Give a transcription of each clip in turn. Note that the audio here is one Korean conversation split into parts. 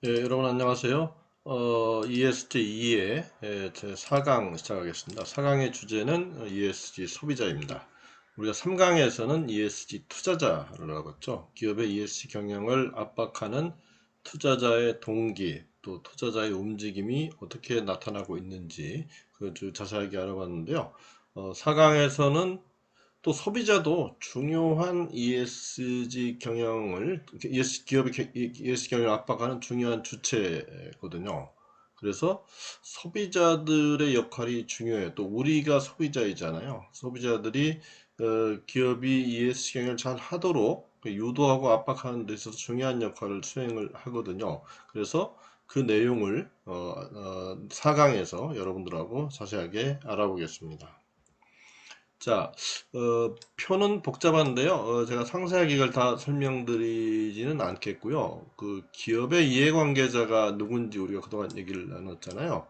예, 여러분 안녕하세요. ESG2의 제 4강 시작하겠습니다. 4강의 주제는 ESG 소비자입니다. 우리가 3강에서는 ESG 투자자를 알아봤죠. 기업의 ESG 경영을 압박하는 투자자의 동기, 또 투자자의 움직임이 어떻게 나타나고 있는지 그 자세하게 알아봤는데요. 4강에서는 또 소비자도 중요한 ESG 경영을, 기업의 ESG 경영을 압박하는 중요한 주체거든요. 그래서 소비자들의 역할이 중요해요. 또 우리가 소비자이잖아요. 소비자들이 기업이 ESG 경영을 잘 하도록 유도하고 압박하는 데 있어서 중요한 역할을 수행을 하거든요. 그래서 그 내용을 4강에서 여러분들하고 자세하게 알아보겠습니다. 자, 표는 복잡한데요. 제가 상세하게 이걸 다 설명드리지는 않겠고요. 그 기업의 이해관계자가 누군지 우리가 그동안 얘기를 나눴잖아요.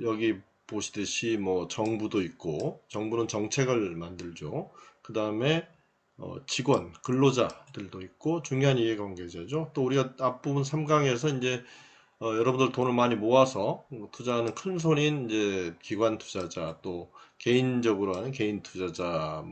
여기 보시듯이 뭐 정부도 있고, 정부는 정책을 만들죠. 그 다음에 직원, 근로자들도 있고, 중요한 이해관계자죠. 또 우리가 앞부분 3강에서 이제 여러분들 돈을 많이 모아서 투자하는 큰 손인 이제 기관 투자자, 또 개인적으로 하는 개인 투자자,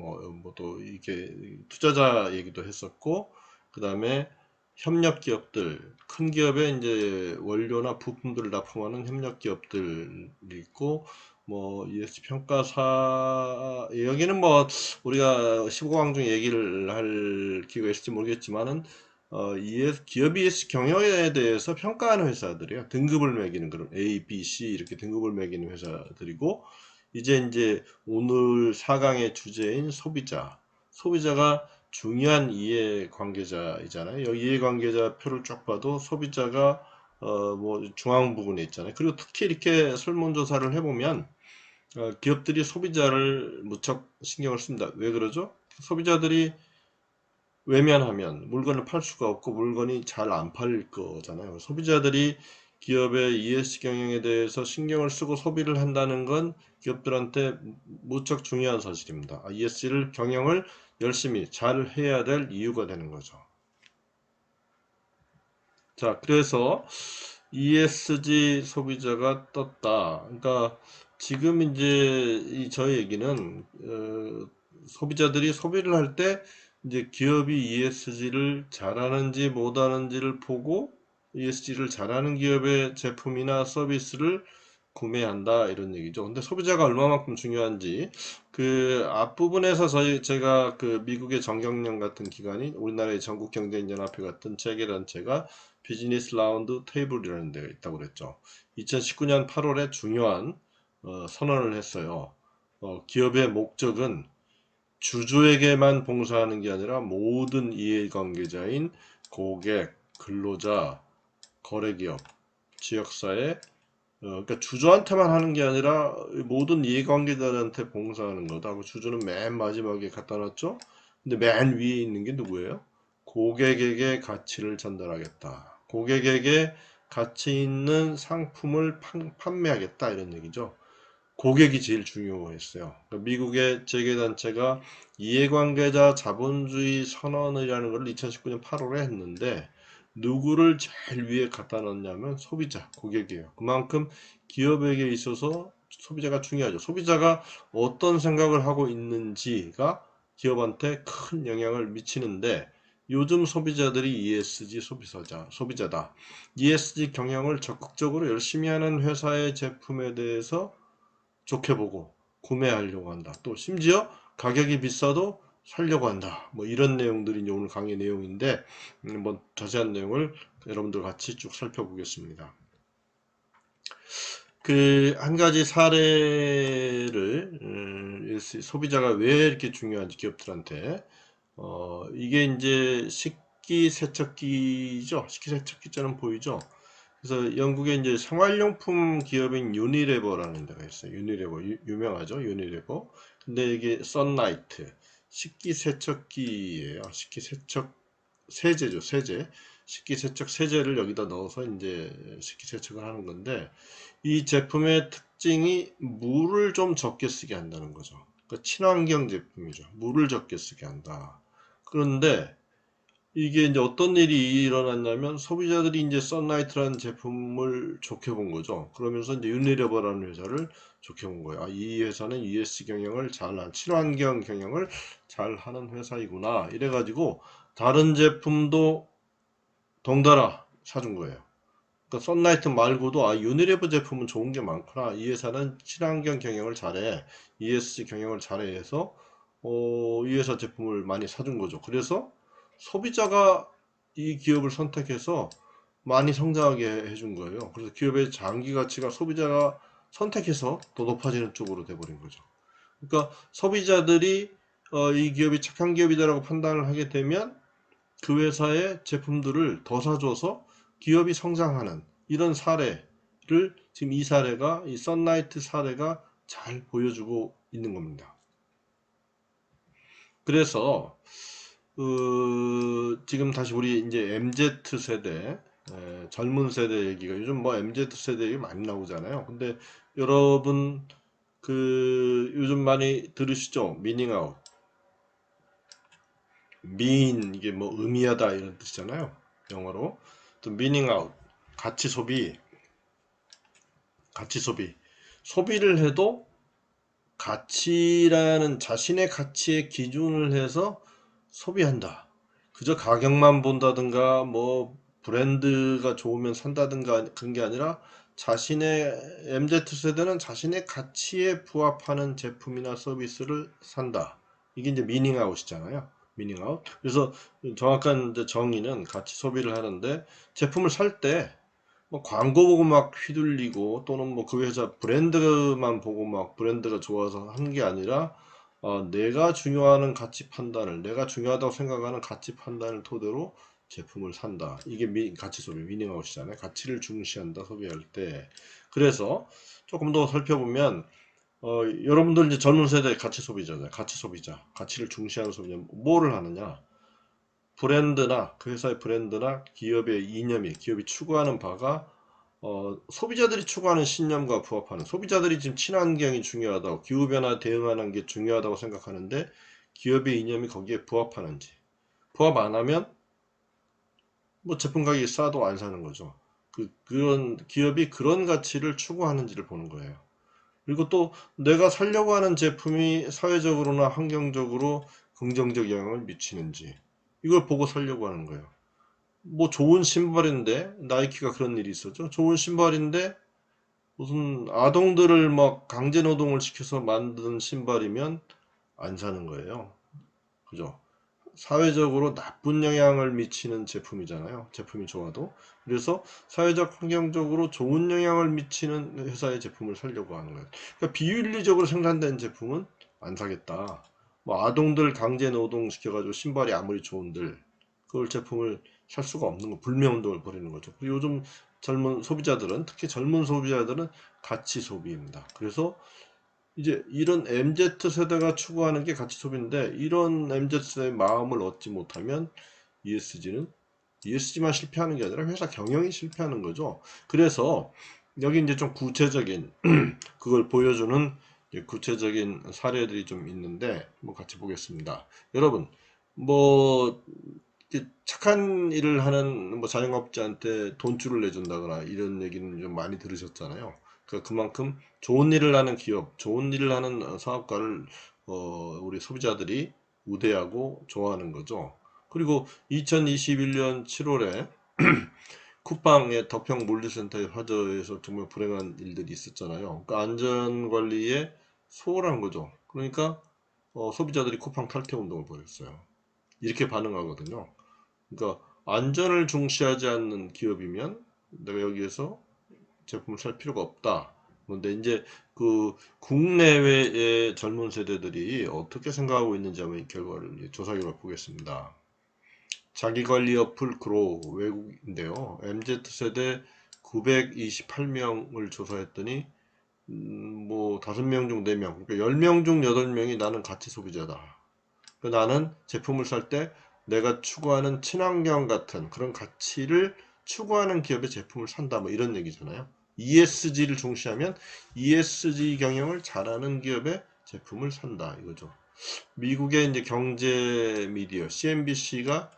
또 이렇게 투자자 얘기도 했었고, 그 다음에 협력 기업들, 큰 기업에 이제 원료나 부품들을 납품하는 협력 기업들이 있고, ESG 평가사, 여기는 우리가 15강 중 얘기를 할 기회가 있을지 모르겠지만은 기업 ESG 경영에 대해서 평가하는 회사들이요. 등급을 매기는 그런 A, B, C 이렇게 등급을 매기는 회사들이고, 이제 오늘 4강의 주제인 소비자. 소비자가 중요한 이해관계자이잖아요. 여기 이해관계자 표를 쭉 봐도 소비자가 중앙 부분에 있잖아요. 그리고 특히 이렇게 설문조사를 해보면 기업들이 소비자를 무척 신경을 씁니다. 왜 그러죠? 소비자들이 외면하면 물건을 팔 수가 없고 물건이 잘 안 팔릴 거잖아요. 소비자들이 기업의 ESG 경영에 대해서 신경을 쓰고 소비를 한다는 건 기업들한테 무척 중요한 사실입니다. ESG를 경영을 열심히 잘 해야 될 이유가 되는 거죠. 자, 그래서 ESG 소비자가 떴다. 그러니까 지금 이제 저희 얘기는 소비자들이 소비를 할 때 이제 기업이 ESG를 잘하는지 못하는지를 보고 ESG를 잘하는 기업의 제품이나 서비스를 구매한다 이런 얘기죠. 근데 소비자가 얼마만큼 중요한지 그 앞부분에서 제가 그 미국의 정경련 같은 기관이 우리나라의 전국경제인연합회 같은 체계단체가 비즈니스 라운드 테이블이라는 데가 있다고 그랬죠. 2019년 8월에 중요한 선언을 했어요. 기업의 목적은 주주에게만 봉사하는 게 아니라 모든 이해관계자인 고객, 근로자, 거래기업, 지역사회, 그러니까 주주한테만 하는 게 아니라 모든 이해관계자들한테 봉사하는 거다. 그 주주는 맨 마지막에 갖다 놨죠. 근데 맨 위에 있는 게 누구예요? 고객에게 가치를 전달하겠다. 고객에게 가치 있는 상품을 판매하겠다 이런 얘기죠. 고객이 제일 중요했어요. 그러니까 미국의 재계단체가 이해관계자 자본주의 선언이라는 걸 2019년 8월에 했는데 누구를 제일 위에 갖다 놨냐면 소비자, 고객이에요. 그만큼 기업에게 있어서 소비자가 중요하죠. 소비자가 어떤 생각을 하고 있는지가 기업한테 큰 영향을 미치는데 요즘 소비자들이 ESG 소비자다. ESG 경영을 적극적으로 열심히 하는 회사의 제품에 대해서 좋게 보고 구매하려고 한다. 또 심지어 가격이 비싸도 살려고 한다. 이런 내용들이 이제 오늘 강의 내용인데 한번 자세한 내용을 여러분들 같이 쭉 살펴보겠습니다. 그 한 가지 사례를 소비자가 왜 이렇게 중요한지 기업들한테 이게 이제 식기세척기죠. 식기세척기처럼 보이죠. 그래서 영국에 이제 생활용품 기업인 유니레버라는 데가 있어요. 유니레버 유명하죠. 유니레버. 근데 이게 썬라이트 식기세척기예요. 식기세척 세제죠. 세제. 식기세척 세제를 여기다 넣어서 이제 식기세척을 하는 건데 이 제품의 특징이 물을 좀 적게 쓰게 한다는 거죠. 그러니까 친환경 제품이죠. 물을 적게 쓰게 한다. 그런데 이게 이제 어떤 일이 일어났냐면 소비자들이 이제 썬라이트라는 제품을 좋게 본 거죠. 그러면서 이제 유니레버라는 회사를 좋게 본 거예요. 아, 이 회사는 ES 경영을 잘한, 친환경 경영을 잘하는 회사이구나. 이래가지고 다른 제품도 덩달아 사준 거예요. 그러니까 썬라이트 말고도 아, 유니레버 제품은 좋은 게 많구나. 이 회사는 친환경 경영을 잘해. ESG 경영을 잘해 해서 이 회사 제품을 많이 사준 거죠. 그래서 소비자가 이 기업을 선택해서 많이 성장하게 해준 거예요. 그래서 기업의 장기 가치가 소비자가 선택해서 더 높아지는 쪽으로 돼버린 거죠. 그러니까 소비자들이 이 기업이 착한 기업이다라고 판단을 하게 되면 그 회사의 제품들을 더 사줘서 기업이 성장하는 이런 사례를 지금 이 사례가 이 썬라이트 사례가 잘 보여주고 있는 겁니다. 그래서 지금 다시 우리 이제 MZ 세대 젊은 세대 얘기가 요즘 뭐 MZ 세대 얘기 많이 나오잖아요. 근데 여러분 요즘 많이 들으시죠? 미닝아웃. 이게 뭐 의미하다 이런 뜻이잖아요. 영어로. 또 미닝아웃. 가치 소비. 가치 소비. 소비를 해도 가치라는 자신의 가치에 기준을 해서 소비한다. 그저 가격만 본다든가 뭐 브랜드가 좋으면 산다든가 그런 게 아니라 자신의 MZ세대는 자신의 가치에 부합하는 제품이나 서비스를 산다. 이게 이제 미닝아웃이잖아요. 미닝아웃. 그래서 정확한 이제 정의는 가치 소비를 하는데 제품을 살때 뭐 광고 보고 막 휘둘리고 또는 뭐 그 회사 브랜드만 보고 막 브랜드가 좋아서 하는 게 아니라 내가 중요하는 가치 판단을 내가 중요하다고 생각하는 가치 판단을 토대로 제품을 산다. 이게 가치 소비 미닝아웃이잖아요. 가치를 중시한다 소비할 때. 그래서 조금 더 살펴보면 여러분들 이제 젊은 세대 가치 소비자잖아요. 가치 소비자, 가치를 중시하는 소비자 뭐를 하느냐? 브랜드나 그 회사의 브랜드나 기업의 이념이 기업이 추구하는 바가 소비자들이 추구하는 신념과 부합하는 소비자들이 지금 친환경이 중요하다고 기후변화 대응하는 게 중요하다고 생각하는데 기업의 이념이 거기에 부합하는지 부합 안 하면 뭐 제품 가격이 싸도 안 사는 거죠. 그런 기업이 그런 가치를 추구하는지를 보는 거예요. 그리고 또 내가 살려고 하는 제품이 사회적으로나 환경적으로 긍정적 영향을 미치는지 이걸 보고 살려고 하는 거예요. 뭐 좋은 신발인데 나이키가 그런 일이 있었죠. 좋은 신발인데 무슨 아동들을 막 강제 노동을 시켜서 만든 신발이면 안 사는 거예요. 그죠? 사회적으로 나쁜 영향을 미치는 제품이잖아요. 제품이 좋아도. 그래서 사회적 환경적으로 좋은 영향을 미치는 회사의 제품을 사려고 하는 거예요. 그러니까 비윤리적으로 생산된 제품은 안 사겠다. 뭐 아동들 강제 노동 시켜가지고 신발이 아무리 좋은들 그걸 제품을 살 수가 없는 거 불매운동을 벌이는 거죠. 그리고 요즘 젊은 소비자들은 특히 젊은 소비자들은 가치 소비입니다. 그래서 이제 이런 MZ 세대가 추구하는 게 가치 소비인데 이런 MZ 세대의 마음을 얻지 못하면 ESG만 실패하는 게 아니라 회사 경영이 실패하는 거죠. 그래서 여기 이제 좀 구체적인 그걸 보여주는 구체적인 사례들이 좀 있는데 뭐 같이 보겠습니다. 여러분 뭐 착한 일을 하는 뭐 자영업자한테 돈줄을 내준다거나 이런 얘기는 좀 많이 들으셨잖아요. 그러니까 그만큼 좋은 일을 하는 기업, 좋은 일을 하는 사업가를 우리 소비자들이 우대하고 좋아하는 거죠. 그리고 2021년 7월에 쿠팡의 덕평 물류센터의 화재에서 정말 불행한 일들이 있었잖아요. 그러니까 안전관리에 소홀한 거죠. 그러니까 소비자들이 쿠팡 탈퇴 운동을 벌였어요. 이렇게 반응하거든요. 그러니까 안전을 중시하지 않는 기업이면 내가 여기에서 제품을 살 필요가 없다. 그런데 이제 그 국내외의 젊은 세대들이 어떻게 생각하고 있는지 한번 결과를 조사 결과 보겠습니다. 자기관리 어플 그로 외국인데요. MZ세대 928명을 조사했더니 뭐 5명 중 4명, 그러니까 10명 중 8명이 나는 가치 소비자다. 그러니까 나는 제품을 살 때 내가 추구하는 친환경 같은 그런 가치를 추구하는 기업의 제품을 산다. 뭐 이런 얘기잖아요. ESG를 중시하면 ESG 경영을 잘하는 기업의 제품을 산다. 이거죠. 미국의 이제 경제 미디어 CNBC가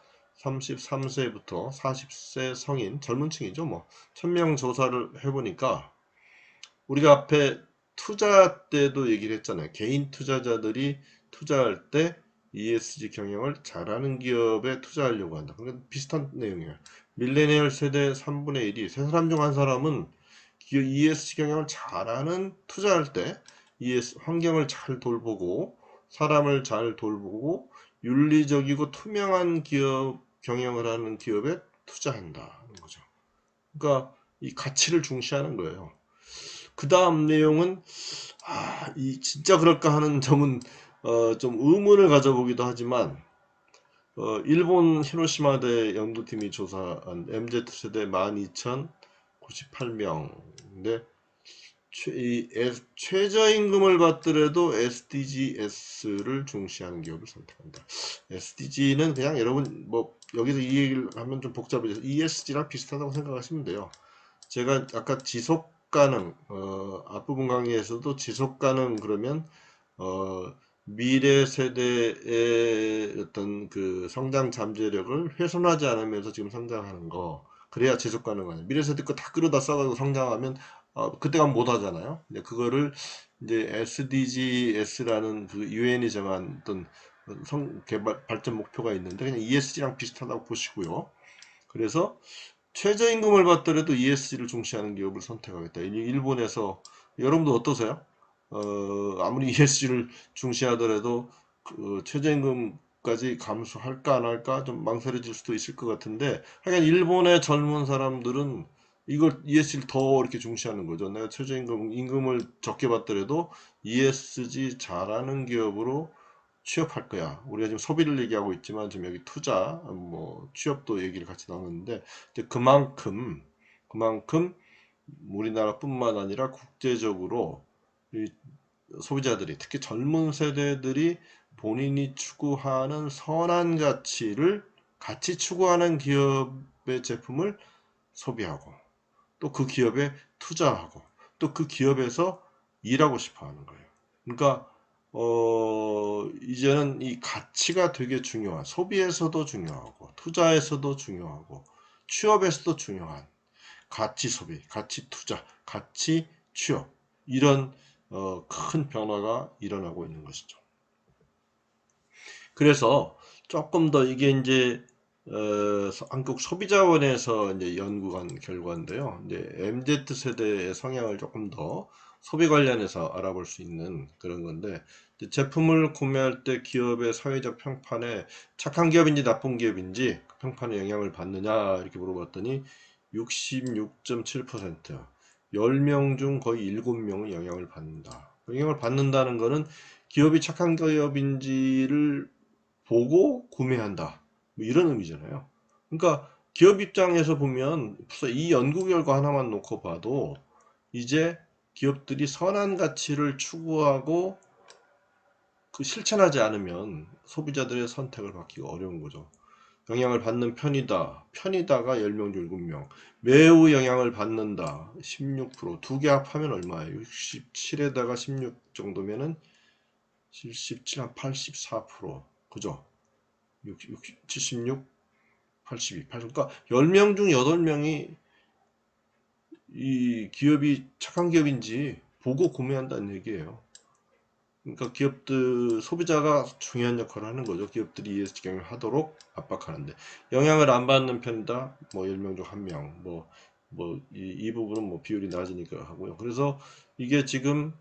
33세부터 40세 성인 젊은 층이죠. 뭐 1000명 조사를 해보니까 우리가 앞에 투자 때도 얘기를 했잖아요. 개인 투자자들이 투자할 때 ESG 경영을 잘하는 기업에 투자하려고 한다. 그러니까 비슷한 내용이에요. 밀레니얼 세대 3분의 1이 세 사람 중 한 사람은 ESG 경영을 잘하는 투자할 때 환경을 잘 돌보고 사람을 잘 돌보고 윤리적이고 투명한 기업 경영을 하는 기업에 투자한다는 거죠. 그러니까 이 가치를 중시하는 거예요. 그 다음 내용은 이 진짜 그럴까 하는 점은 좀 의문을 가져보기도 하지만 일본 히로시마대 연구팀이 조사한 MZ세대 12,098명인데 최저임금을 받더라도 SDGs를 중시하는 기업을 선택한다. SDG는 그냥 여러분 뭐 여기서 이 얘기를 하면 좀 복잡해져서 ESG랑 비슷하다고 생각하시면 돼요. 제가 아까 지속 가능 앞부분 강의에서도 지속 가능 그러면 미래 세대의 어떤 그 성장 잠재력을 훼손하지 않으면서 지금 성장하는 거 그래야 지속 가능하죠. 미래 세대 거 다 끌어다 써가지고 성장하면 그때 가면 못 하잖아요. 근데 그거를 이제 SDGs라는 그 유엔이 정한 어떤 개발 발전 목표가 있는데 그냥 ESG랑 비슷하다고 보시고요. 그래서 최저임금을 받더라도 ESG를 중시하는 기업을 선택하겠다. 일본에서 여러분도 어떠세요? 아무리 ESG를 중시하더라도 그 최저임금까지 감수할까 안 할까 좀 망설여질 수도 있을 것 같은데 하여간 일본의 젊은 사람들은 이걸 ESG를 더 이렇게 중시하는 거죠. 내가 임금을 적게 받더라도 ESG 잘하는 기업으로 취업할 거야. 우리가 지금 소비를 얘기하고 있지만 지금 여기 투자, 뭐 취업도 얘기를 같이 나누는데 그만큼 우리나라뿐만 아니라 국제적으로 이 소비자들이 특히 젊은 세대들이 본인이 추구하는 선한 가치를 같이 추구하는 기업의 제품을 소비하고 또 그 기업에 투자하고 또 그 기업에서 일하고 싶어 하는 거예요. 그러니까 이제는 이 가치가 되게 중요한, 소비에서도 중요하고, 투자에서도 중요하고, 취업에서도 중요한 가치 소비, 가치 투자, 가치 취업, 이런 큰 변화가 일어나고 있는 것이죠. 그래서 조금 더 이게 이제 한국 소비자원에서 이제 연구한 결과인데요. 이제 MZ 세대의 성향을 조금 더 소비 관련해서 알아볼 수 있는 그런 건데 제품을 구매할 때 기업의 사회적 평판에 착한 기업인지 나쁜 기업인지 그 평판에 영향을 받느냐 이렇게 물어봤더니 66.7% 10명 중 거의 7명은 영향을 받는다. 영향을 받는다는 거는 기업이 착한 기업인지를 보고 구매한다. 뭐 이런 의미잖아요. 그러니까 기업 입장에서 보면 이 연구 결과 하나만 놓고 봐도 이제 기업들이 선한 가치를 추구하고 그 실천하지 않으면 소비자들의 선택을 받기가 어려운 거죠. 영향을 받는 편이다. 편이다가 10명 중 7명. 매우 영향을 받는다. 16%. 두 개 합하면 얼마예요? 67에다가 16 정도면은 77, 한 84%. 그죠? 76, 82, 80. 그러니까 10명 중 8명이 이 기업이 착한 기업인지 보고 구매한다는 얘기예요. 그러니까 기업들, 소비자가 중요한 역할을 하는 거죠. 기업들이 ESG 경영을 하도록 압박하는데. 영향을 안 받는 편이다. 뭐 10명 중 1명. 이 부분은 뭐 비율이 낮으니까 하고요. 그래서 이게 지금,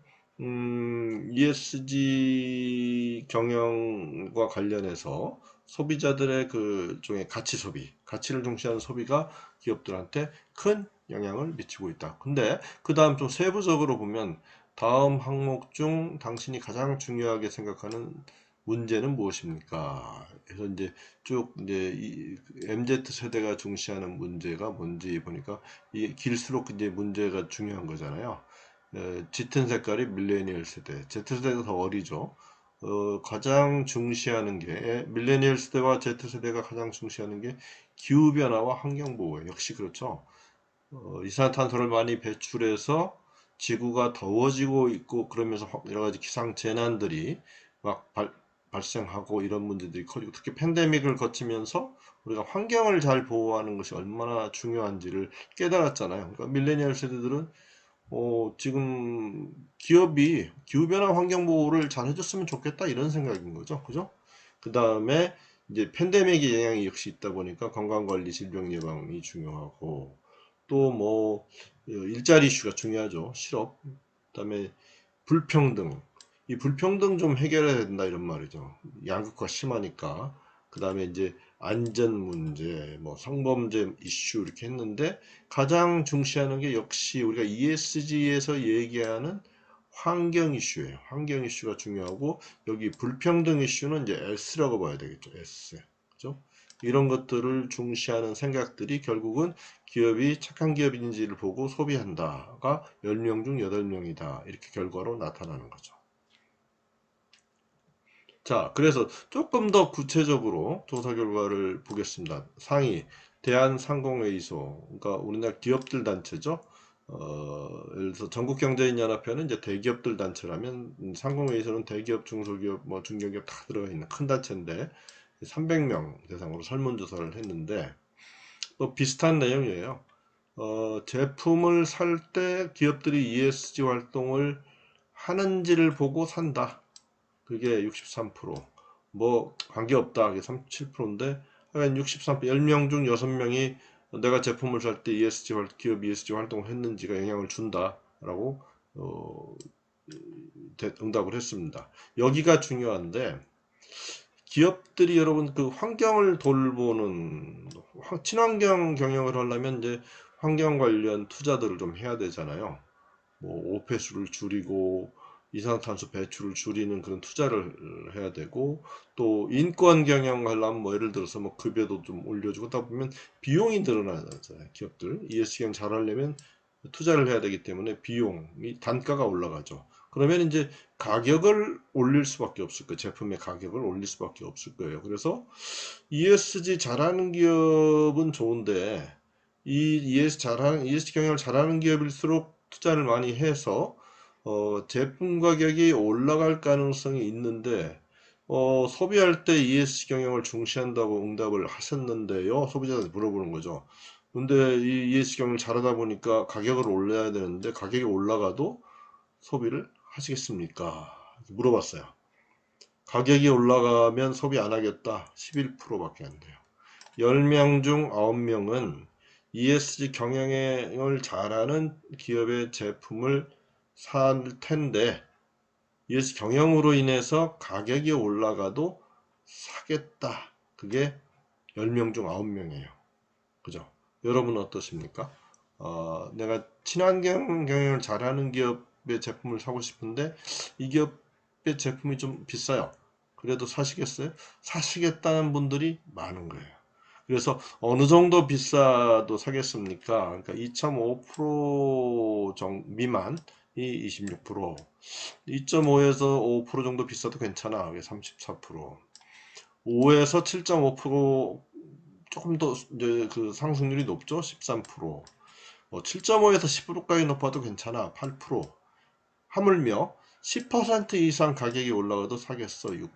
ESG 경영과 관련해서 소비자들의 그 종의 가치 소비, 가치를 중시하는 소비가 기업들한테 큰 영향을 미치고 있다. 근데 그 다음 좀 세부적으로 보면 다음 항목 중 당신이 가장 중요하게 생각하는 문제는 무엇입니까? 그래서 이제 쭉 이제 이 MZ 세대가 중시하는 문제가 뭔지 보니까 이 길수록 이제 문제가 중요한 거잖아요. 짙은 색깔이 밀레니얼 세대, Z세대가 더 어리죠. 가장 중시하는 게 밀레니얼 세대와 Z세대가 가장 중시하는 게 기후변화와 환경보호예요. 역시 그렇죠. 이산화탄소를 많이 배출해서 지구가 더워지고 있고 그러면서 여러 가지 기상 재난들이 막 발생하고 이런 문제들이 커지고 특히 팬데믹을 거치면서 우리가 환경을 잘 보호하는 것이 얼마나 중요한지를 깨달았잖아요. 그러니까 밀레니얼 세대들은 지금 기업이 기후변화 환경 보호를 잘 해줬으면 좋겠다 이런 생각인 거죠. 그죠? 그 다음에 이제 팬데믹의 영향이 역시 있다 보니까 건강관리, 질병 예방이 중요하고 또 뭐 일자리 이슈가 중요하죠. 실업, 그다음에 불평등. 이 불평등 좀 해결해야 된다 이런 말이죠. 양극화 심하니까. 그다음에 이제 안전 문제, 뭐 성범죄 이슈 이렇게 했는데 가장 중시하는 게 역시 우리가 ESG에서 얘기하는 환경 이슈예요. 환경 이슈가 중요하고 여기 불평등 이슈는 이제 S라고 봐야 되겠죠. S. 그죠? 이런 것들을 중시하는 생각들이 결국은 기업이 착한 기업인지를 보고 소비한다가 10명 중 8명이다. 이렇게 결과로 나타나는 거죠. 자, 그래서 조금 더 구체적으로 조사 결과를 보겠습니다. 상위, 대한상공회의소, 그러니까 우리나라 기업들 단체죠. 예를 들어서 전국경제인연합회는 이제 대기업들 단체라면 상공회의소는 대기업, 중소기업, 뭐 중견기업 다 들어가 있는 큰 단체인데 300명 대상으로 설문조사를 했는데 또 비슷한 내용이에요. 제품을 살 때 기업들이 ESG 활동을 하는지를 보고 산다. 그게 63%. 뭐 관계없다. 그게 37%인데 하여간 63%, 10명 중 6명이 내가 제품을 살 때 기업 ESG 활동을 했는지가 영향을 준다라고 응답을 했습니다. 여기가 중요한데 기업들이 여러분 그 환경을 돌보는 친환경 경영을 하려면 이제 환경 관련 투자들을 좀 해야 되잖아요. 뭐 오폐수를 줄이고 이산화탄소 배출을 줄이는 그런 투자를 해야 되고 또 인권 경영하려면 뭐 예를 들어서 뭐 급여도 좀 올려주고 하다 보면 비용이 늘어나잖아요. 기업들 ESG 경영 잘하려면 투자를 해야 되기 때문에 비용이 단가가 올라가죠. 그러면 이제 가격을 올릴 수밖에 없을 거예요. 제품의 가격을 올릴 수밖에 없을 거예요. 그래서 ESG 잘하는 기업은 좋은데 이 ESG 경영을 잘하는 기업일수록 투자를 많이 해서 제품 가격이 올라갈 가능성이 있는데 소비할 때 ESG 경영을 중시한다고 응답을 하셨는데요. 소비자한테 물어보는 거죠. 근데 이 ESG 경영을 잘하다 보니까 가격을 올려야 되는데 가격이 올라가도 소비를 하시겠습니까? 물어봤어요. 가격이 올라가면 소비 안 하겠다. 11%밖에 안 돼요. 10명 중 9명은 ESG 경영을 잘하는 기업의 제품을 살 텐데 ESG 경영으로 인해서 가격이 올라가도 사겠다. 그게 10명 중 9명이에요. 그죠? 여러분은 어떠십니까? 내가 친환경 경영을 잘하는 기업의 제품을 사고 싶은데 이 기업의 제품이 좀 비싸요. 그래도 사시겠어요? 사시겠다는 분들이 많은 거예요. 그래서 어느 정도 비싸도 사겠습니까? 그러니까 2.5% 미만이 26%, 2.5에서 5% 정도 비싸도 괜찮아. 그게 34%, 5에서 7.5% 조금 더 이제 그 상승률이 높죠. 13%, 7.5에서 10%까지 높아도 괜찮아. 8%, 하물며 10% 이상 가격이 올라가도 사겠어. 6%.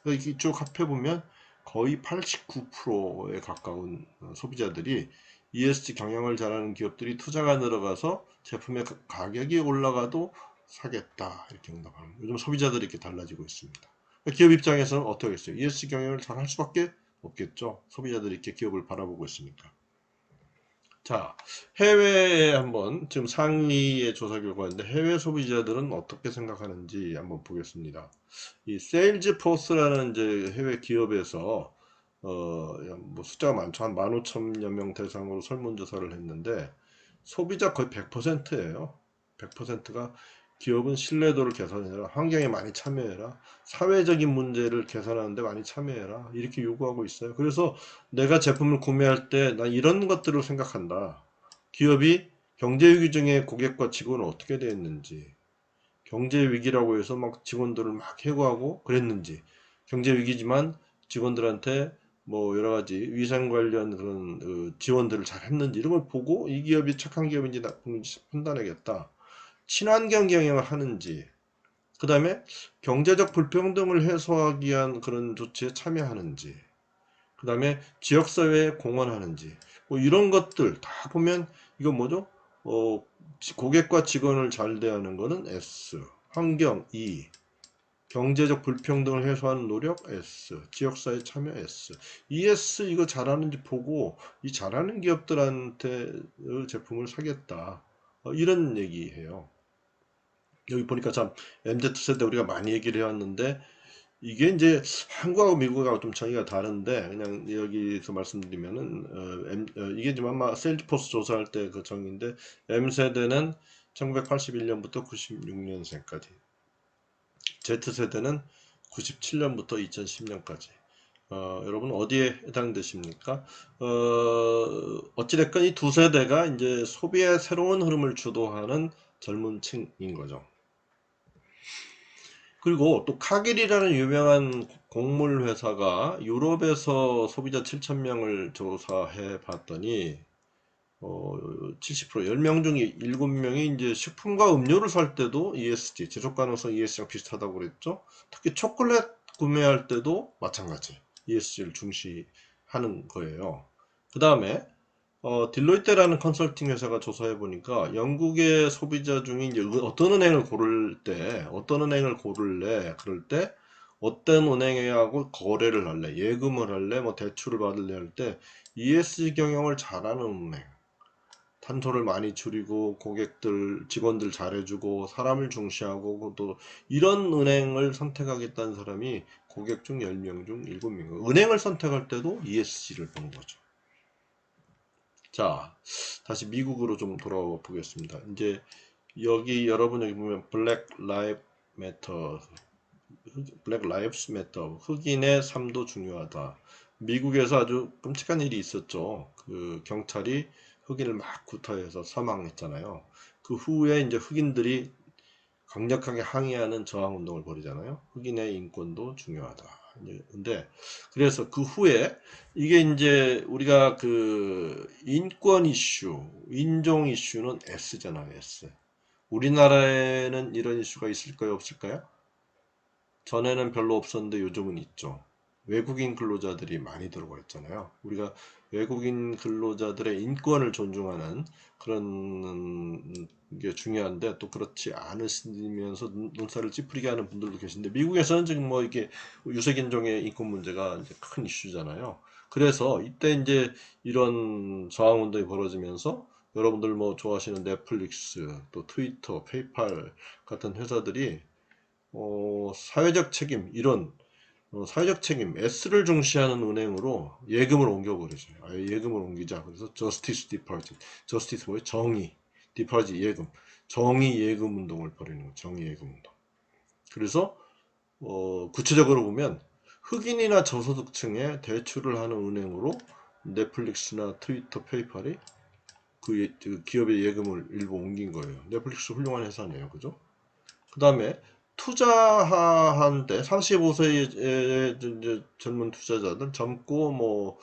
이렇게 쭉 합해보면 거의 89%에 가까운 소비자들이 ESG 경영을 잘하는 기업들이 투자가 늘어가서 제품의 가격이 올라가도 사겠다. 이렇게 응답합니다. 요즘 소비자들이 이렇게 달라지고 있습니다. 기업 입장에서는 어떻게 하겠어요? ESG 경영을 잘 할 수밖에 없겠죠. 소비자들이 이렇게 기업을 바라보고 있으니까. 자, 해외에 한번 지금 상위의 조사 결과인데 해외 소비자들은 어떻게 생각하는지 한번 보겠습니다. 이 세일즈포스라는 이제 해외 기업에서 뭐 숫자가 많죠. 한 15,000여 명 대상으로 설문조사를 했는데 소비자 거의 100%예요. 100%가 기업은 신뢰도를 개선해라, 환경에 많이 참여해라, 사회적인 문제를 개선하는데 많이 참여해라 이렇게 요구하고 있어요. 그래서 내가 제품을 구매할 때 나 이런 것들을 생각한다. 기업이 경제위기 중에 고객과 직원은 어떻게 되었는지, 경제위기라고 해서 막 직원들을 막 해고하고 그랬는지, 경제위기지만 직원들한테 뭐 여러 가지 위생 관련 그런 지원들을 잘 했는지 이런 걸 보고 이 기업이 착한 기업인지 나쁜지 판단하겠다. 친환경 경영을 하는지, 그 다음에 경제적 불평등을 해소하기 위한 그런 조치에 참여하는지, 그 다음에 지역사회에 공헌하는지, 뭐 이런 것들 다 보면 이거 뭐죠? 고객과 직원을 잘 대하는 거는 S, 환경 E, 경제적 불평등을 해소하는 노력 S, 지역사회 참여 S. ES 이거 잘하는지 보고 이 잘하는 기업들한테 제품을 사겠다. 이런 얘기해요. 여기 보니까 참 MZ세대 우리가 많이 얘기를 해왔는데 이게 이제 한국하고 미국하고 좀 정의가 다른데 그냥 여기서 말씀드리면은 이게 좀 아마 세일즈포스 조사할 때 그 정의인데 M세대는 1981년부터 96년생까지, Z세대는 97년부터 2010년까지. 여러분 어디에 해당되십니까? 어찌됐건 이 두 세대가 이제 소비의 새로운 흐름을 주도하는 젊은 층인 거죠. 그리고 또 카길이라는 유명한 곡물 회사가 유럽에서 소비자 7,000명을 조사해 봤더니 70% 10명 중에 7명이 이제 식품과 음료를 살 때도 ESG, 지속 가능성 ESG랑 비슷하다고 그랬죠. 특히 초콜릿 구매할 때도 마찬가지 ESG를 중시하는 거예요. 그 다음에 딜로이트라는 컨설팅 회사가 조사해 보니까 영국의 소비자 중에 이제 어떤 은행을 고를래 그럴 때 어떤 은행하고 거래를 할래, 예금을 할래, 뭐 대출을 받을래 할 때 ESG 경영을 잘하는 은행, 탄소를 많이 줄이고 고객들 직원들 잘해주고 사람을 중시하고 또 이런 은행을 선택하겠다는 사람이 고객 중 10명 중 7명. 은행을 선택할 때도 ESG를 보는 거죠. 자, 다시 미국으로 좀 돌아와 보겠습니다. 이제 여러분 여기 보면 블랙 라이브스 매터, 흑인의 삶도 중요하다. 미국에서 아주 끔찍한 일이 있었죠. 그 경찰이 흑인을 막 구타해서 사망했잖아요. 그 후에 이제 흑인들이 강력하게 항의하는 저항 운동을 벌이잖아요. 흑인의 인권도 중요하다. 근데 그래서 그 후에 이게 이제 우리가 그 인권 이슈, 인종 이슈는 S잖아요, S. 우리나라에는 이런 이슈가 있을까요, 없을까요? 전에는 별로 없었는데 요즘은 있죠. 외국인 근로자들이 많이 들어와 있잖아요. 우리가 외국인 근로자들의 인권을 존중하는 그런 게 중요한데 또 그렇지 않으시면서 눈살을 찌푸리게 하는 분들도 계신데 미국에서는 지금 뭐 이게 유색인종의 인권 문제가 이제 큰 이슈잖아요. 그래서 이때 이제 이런 저항운동이 벌어지면서 여러분들 뭐 좋아하시는 넷플릭스, 또 트위터, 페이팔 같은 회사들이 사회적 책임, 이런 사회적 책임, S를 중시하는 은행으로 예금을 옮겨버리죠. 아예 예금을 옮기자. 그래서 저스티스 디파지, 저스티스 뭐예요? 정의, 디파지 예금, 정의 예금 운동을 벌이는 거예요. 정의 예금 운동. 그래서 구체적으로 보면 흑인이나 저소득층에 대출을 하는 은행으로 넷플릭스나 트위터, 페이팔이 그 기업의 예금을 일부 옮긴 거예요. 넷플릭스 훌륭한 회사네요. 그죠? 그 다음에 투자한데 35세의 젊은 투자자들, 젊고 뭐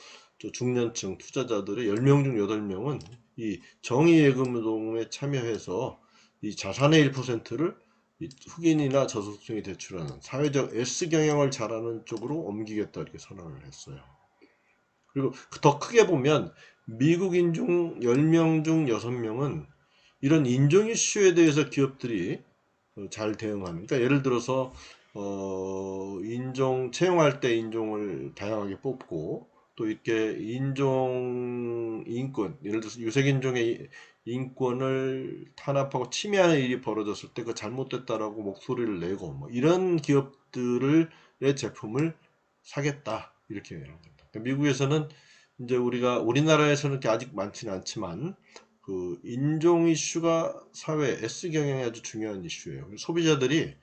중년층 투자자들의 10명 중 8명은 이 정의예금운동에 참여해서 이 자산의 1%를 흑인이나 저소득층이 대출하는 사회적 S 경영을 잘하는 쪽으로 옮기겠다 이렇게 선언을 했어요. 그리고 더 크게 보면 미국인 중 10명 중 6명은 이런 인종 이슈에 대해서 기업들이 잘 대응하는. 그러니까 예를 들어서 인종 채용할 때 인종을 다양하게 뽑고 또 이렇게 인종 인권, 예를 들어서 유색인종의 인권을 탄압하고 침해하는 일이 벌어졌을 때 그 잘못됐다라고 목소리를 내고 뭐 이런 기업들의 제품을 사겠다 이렇게 얘기하는 겁니다. 그러니까 미국에서는 이제 우리나라에서는 아직 많지는 않지만 그 인종 이슈가 사회 S 경영에 아주 중요한 이슈예요. 소비자들이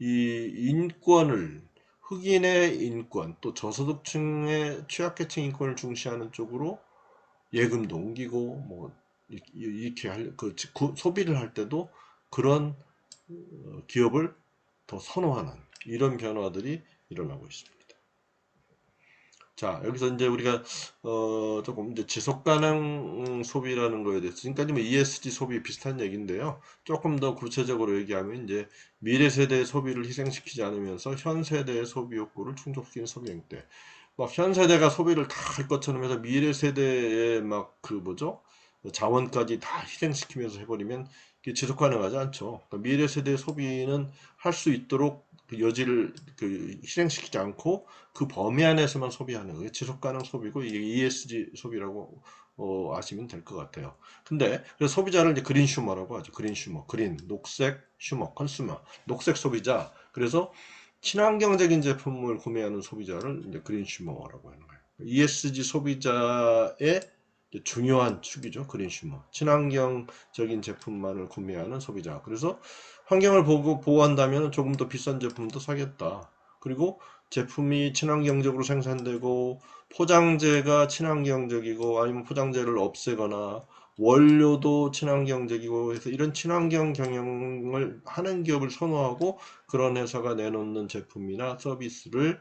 이 인권을 흑인의 인권 또 저소득층의 취약계층 인권을 중시하는 쪽으로 예금도 옮기고 뭐 이렇게 소비를 할 때도 그런 기업을 더 선호하는 이런 변화들이 일어나고 있습니다. 자, 여기서 이제 우리가 조금 이제 지속 가능 소비라는 거에 대해서 지금까지 뭐 ESG 소비 비슷한 얘기인데요. 조금 더 구체적으로 얘기하면 이제 미래 세대의 소비를 희생시키지 않으면서 현 세대의 소비 욕구를 충족시키는 소비 행태. 막 현 세대가 소비를 다 할 것처럼 해서 미래 세대의 막 그 뭐죠? 자원까지 다 희생시키면서 해버리면 이게 지속 가능하지 않죠. 그러니까 미래 세대의 소비는 할 수 있도록 그 여지를 그 희생시키지 않고 그 범위 안에서만 소비하는 게 지속 가능 소비고 이게 ESG 소비라고 아시면 될 것 같아요. 근데 그래서 소비자를 이제 그린 슈머라고 하죠. 그린 슈머, 그린 녹색 슈머, 컨슈머, 녹색 소비자. 그래서 친환경적인 제품을 구매하는 소비자를 이제 그린 슈머라고 하는 거예요. ESG 소비자의 중요한 축이죠. 그린 슈머. 친환경적인 제품만을 구매하는 소비자. 그래서 환경을 보호한다면 조금 더 비싼 제품도 사겠다. 그리고 제품이 친환경적으로 생산되고 포장재가 친환경적이고 아니면 포장재를 없애거나 원료도 친환경적이고 해서 이런 친환경 경영을 하는 기업을 선호하고 그런 회사가 내놓는 제품이나 서비스를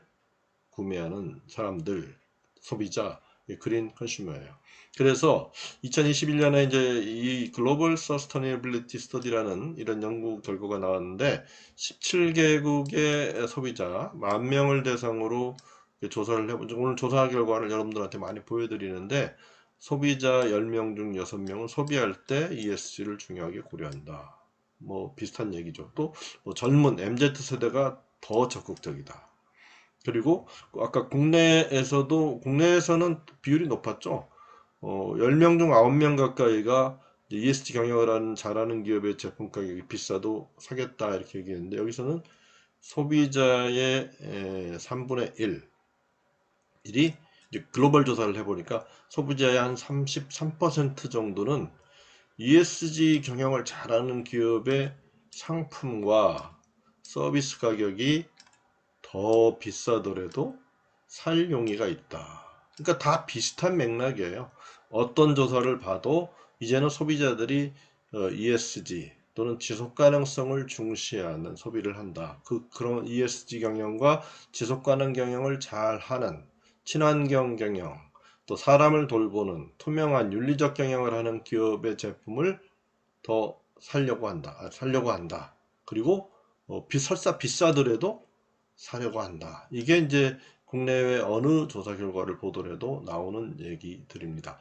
구매하는 사람들, 소비자, 그린 컨슈머예요. 그래서 2021년에 이제 이 글로벌 서스테너빌리티 스터디라는 이런 연구 결과가 나왔는데 17개국의 소비자 10,000명을 대상으로 조사를 해본 오늘 조사 결과를 여러분들한테 많이 보여드리는데 소비자 10명 중 6명은 소비할 때 ESG를 중요하게 고려한다. 뭐 비슷한 얘기죠. 또뭐 젊은 MZ세대가 더 적극적이다. 그리고 아까 국내에서는 비율이 높았죠. 10명 중 9명 가까이가 ESG 경영을 하는 잘하는 기업의 제품 가격이 비싸도 사겠다 이렇게 얘기했는데 여기서는 소비자의 3분의 1이 글로벌 조사를 해보니까 소비자의 한 33% 정도는 ESG 경영을 잘하는 기업의 상품과 서비스 가격이 더 비싸더라도 살 용의가 있다. 그러니까 다 비슷한 맥락이에요. 어떤 조사를 봐도 이제는 소비자들이 ESG 또는 지속 가능성을 중시하는 소비를 한다. 그런 ESG 경영과 지속 가능 경영을 잘 하는 친환경 경영, 또 사람을 돌보는 투명한 윤리적 경영을 하는 기업의 제품을 더 살려고 한다. 그리고 설사 비싸더라도 사려고 한다. 이게 이제 국내외 어느 조사 결과를 보더라도 나오는 얘기들입니다.